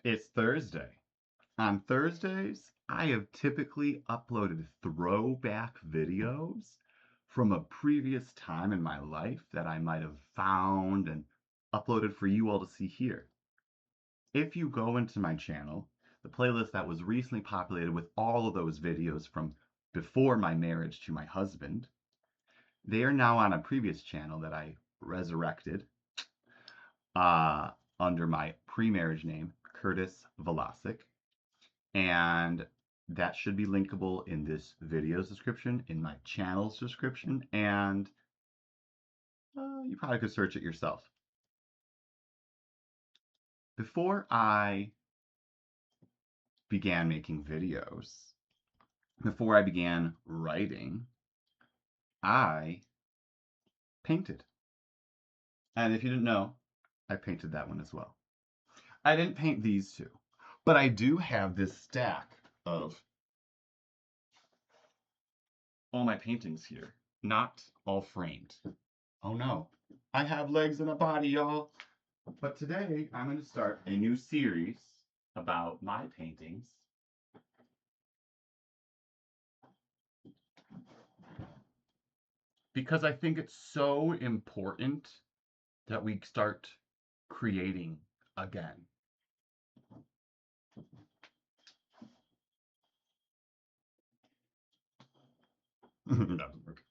It's Thursday. On Thursdays, I have typically uploaded throwback videos from a previous time in my life that I might have found and uploaded for you all to see here. If you go into my channel, the playlist that was recently populated with all of those videos from before my marriage to my husband, they are now on a previous channel that I resurrected uh, under my pre-marriage name, Curtis Velasic. And that should be linkable in this video's description, in my channel's description, and you probably could search it yourself. Before I began making videos, before I began writing, I painted. And if you didn't know, I painted that one as well. I didn't paint these two, but I do have this stack of all my paintings here, not all framed. Oh no, I have legs and a body, y'all. But today I'm going to start a new series about my paintings. Because I think it's so important that we start creating again. Doesn't work.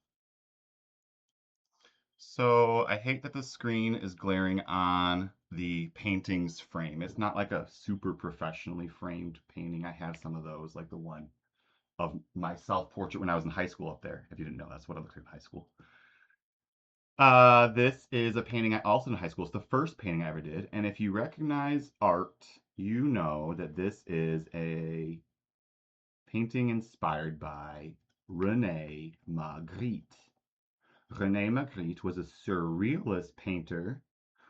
So I hate that the screen is glaring on the painting's frame. It's not like a super professionally framed painting. I have some of those, like the one of my self-portrait when I was in high school up there. If you didn't know, that's what I looked like in high school. This is a painting I also did in high school. It's the first painting I ever did. And if you recognize art, you know that this is a painting inspired by Rene Magritte. Rene Magritte was a surrealist painter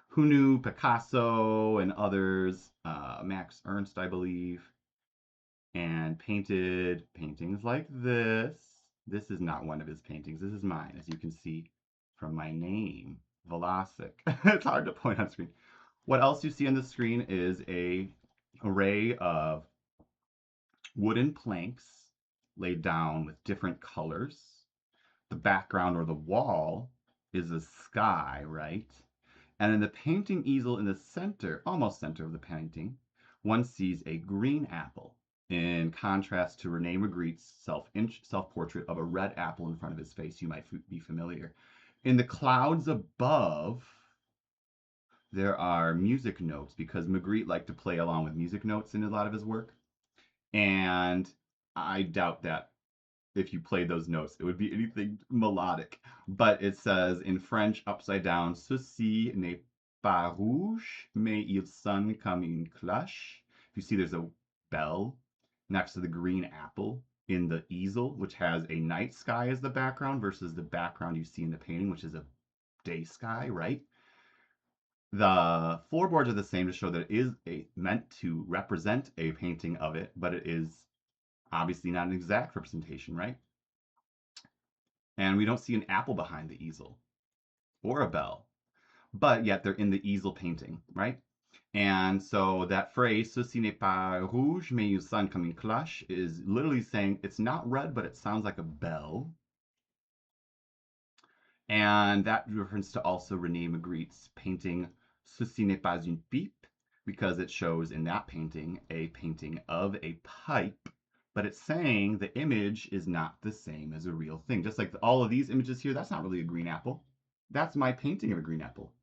who knew Picasso and others, Max Ernst, I believe, and painted paintings like this. This is not one of his paintings. This is mine, as you can see from my name, Velasic. It's hard to point on screen. What else you see on the screen is a array of wooden planks laid down with different colors. The background or the wall is a sky, right? And in the painting easel in the center, almost center of the painting, one sees a green apple in contrast to Rene Magritte's self-portrait of a red apple in front of his face. You might be familiar. In the clouds above, there are music notes because Magritte liked to play along with music notes in a lot of his work. And I doubt that if you played those notes, it would be anything melodic. But it says in French, upside down, ceci n'est pas rouge, mais il sonne comme une cloche. If you see, there's a bell next to the green apple in the easel, which has a night sky as the background versus the background you see in the painting, which is a day sky, right? The floorboards are the same to show that it is meant to represent a painting of it, but it is obviously not an exact representation, right? And we don't see an apple behind the easel or a bell, but yet they're in the easel painting, right? And so that phrase, ceci n'est pas rouge, mais il sonne comme une cloche, is literally saying it's not red, but it sounds like a bell. And that reference to also Rene Magritte's painting, ceci n'est pas une pipe, because it shows in that painting a painting of a pipe, but it's saying the image is not the same as a real thing. Just like all of these images here, that's not really a green apple. That's my painting of a green apple.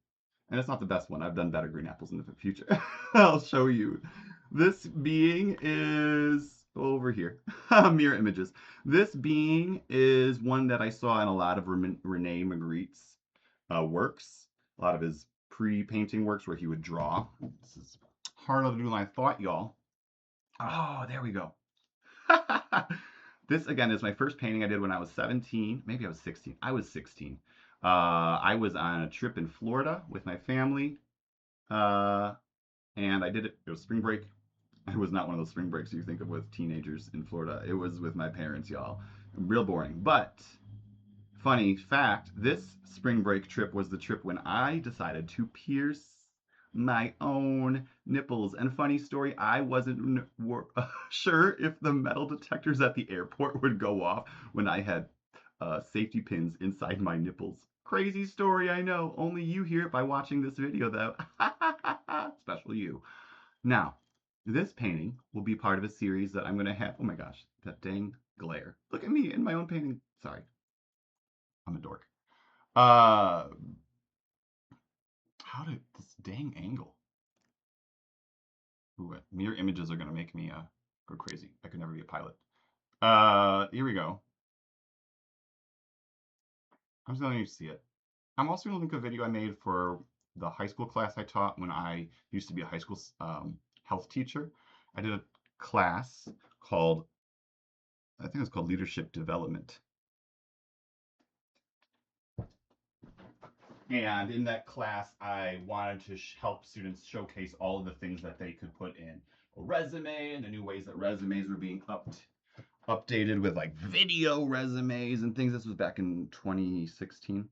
And it's not the best one. I've done better green apples in the future. I'll show you. This being is over here. Mirror images. This being is one that I saw in a lot of Rene Magritte's works. A lot of his pre-painting works where he would draw. This is harder to do than I thought, y'all. Oh, there we go. This again is my first painting I did when I was 17. Maybe I was 16. I was 16. I was on a trip in Florida with my family, and I did it. It was spring break. It was not one of those spring breaks you think of with teenagers in Florida. It was with my parents, y'all. Real boring. But funny fact: this spring break trip was the trip when I decided to pierce my own nipples. And funny story, I wasn't sure if the metal detectors at the airport would go off when I had safety pins inside my nipples. Crazy story, I know. Only you hear it by watching this video, though. Special you. Now, this painting will be part of a series that I'm going to have. Oh my gosh, that dang glare. Look at me in my own painting. Sorry, I'm a dork. Uh, how did this dang angle? Ooh, mirror images are going to make me go crazy. I could never be a pilot. Here we go. I'm just going to let you see it. I'm also going to link a video I made for the high school class I taught when I used to be a high school health teacher. I did a class called, I think it was called Leadership Development. And in that class, I wanted to help students showcase all of the things that they could put in a resume and the new ways that resumes were being updated with like video resumes and things. This was back in 2016.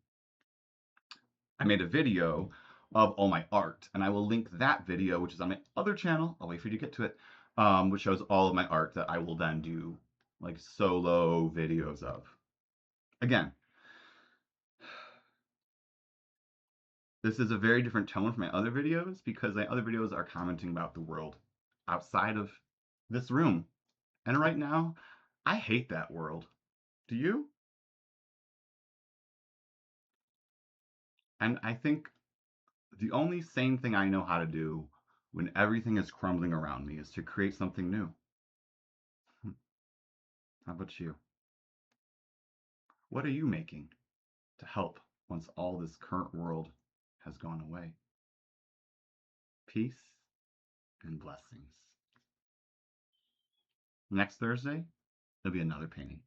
I made a video of all my art, and I will link that video, which is on my other channel. I'll wait for you to get to it, which shows all of my art that I will then do like solo videos of. Again, this is a very different tone from my other videos because my other videos are commenting about the world outside of this room. And right now, I hate that world. Do you? And I think the only sane thing I know how to do when everything is crumbling around me is to create something new. How about you? What are you making to help once all this current world has gone away? Peace and blessings. Next Thursday, there'll be another painting.